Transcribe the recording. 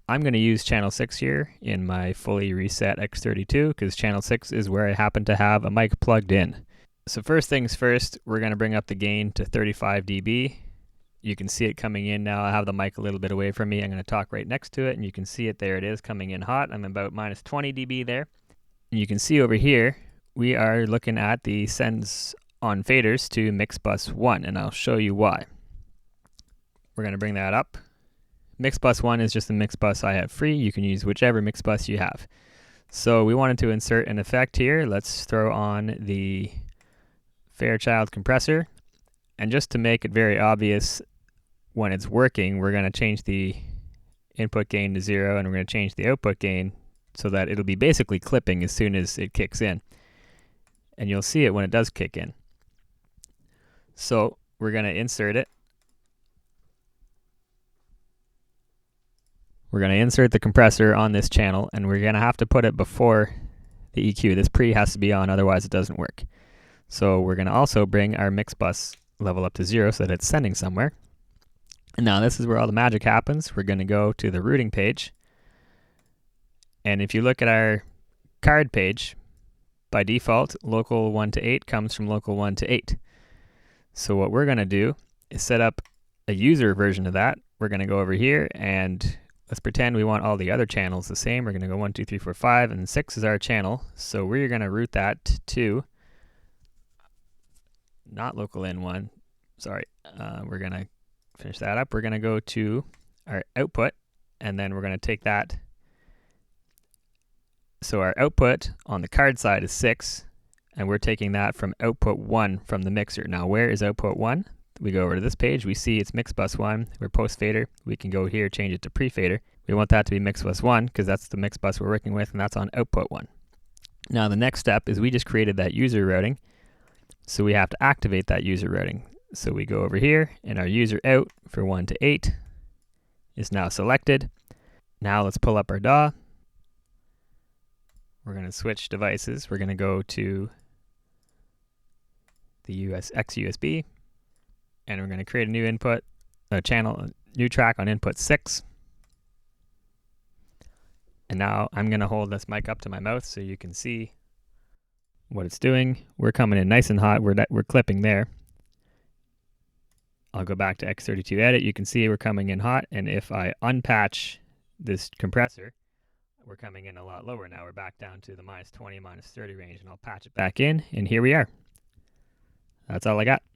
I'm going to use channel 6 here in my fully reset X32 because channel 6 is where I happen to have a mic plugged in. So first things first, we're going to bring up the gain to 35 dB. You can see it coming in now. I have the mic a little bit away from me. I'm going to talk right next to it, and you can see it. There it is coming in hot. I'm about minus 20 dB there. And you can see over here, we are looking at the sends on faders to mix bus 1, and I'll show you why. We're going to bring that up. Mix bus 1 is just the mix bus I have free. You can use whichever mix bus you have. So we wanted to insert an effect here. Let's throw on the Fairchild compressor. And just to make it very obvious when it's working, we're going to change the input gain to 0, and we're going to change the output gain so that it'll be basically clipping as soon as it kicks in. And you'll see it when it does kick in. So we're going to insert it. We're going to insert the compressor on this channel, and we're going to have to put it before the EQ. This pre has to be on, otherwise it doesn't work. So we're going to also bring our mix bus level up to 0 so that it's sending somewhere. And now this is where all the magic happens. We're going to go to the routing page. And if you look at our card page, by default, local 1 to 8 comes from local 1 to 8. So what we're going to do is set up a user version of that. We're going to go over here and let's pretend we want all the other channels the same. We're going to go 1, 2, 3, 4, 5, and 6 is our channel. So we're going to route that to not local N1. Sorry, we're going to finish that up. We're going to go to our output, and then we're going to take that. So our output on the card side is 6, and we're taking that from output 1 from the mixer. Now, where is output 1? We go over to this page. We see it's mix bus 1. We're post fader. We can go here, change it to pre fader. We want that to be mix bus 1 because that's the mix bus we're working with, and that's on output 1. Now, the next step is we just created that user routing. So we have to activate that user routing. So we go over here, and our user out for 1 to 8 is now selected. Now let's pull up our DAW. We're going to switch devices. We're going to go to the X-USB, and we're going to create a new input, a channel, a new track on input 6. And now I'm going to hold this mic up to my mouth so you can see what it's doing. We're coming in nice and hot. We're clipping there. I'll go back to X32 edit. You can see we're coming in hot, and if I unpatch this compressor, we're coming in a lot lower now. We're back down to the minus 20, minus 30 range, and I'll patch it back in, and here we are. That's all I got.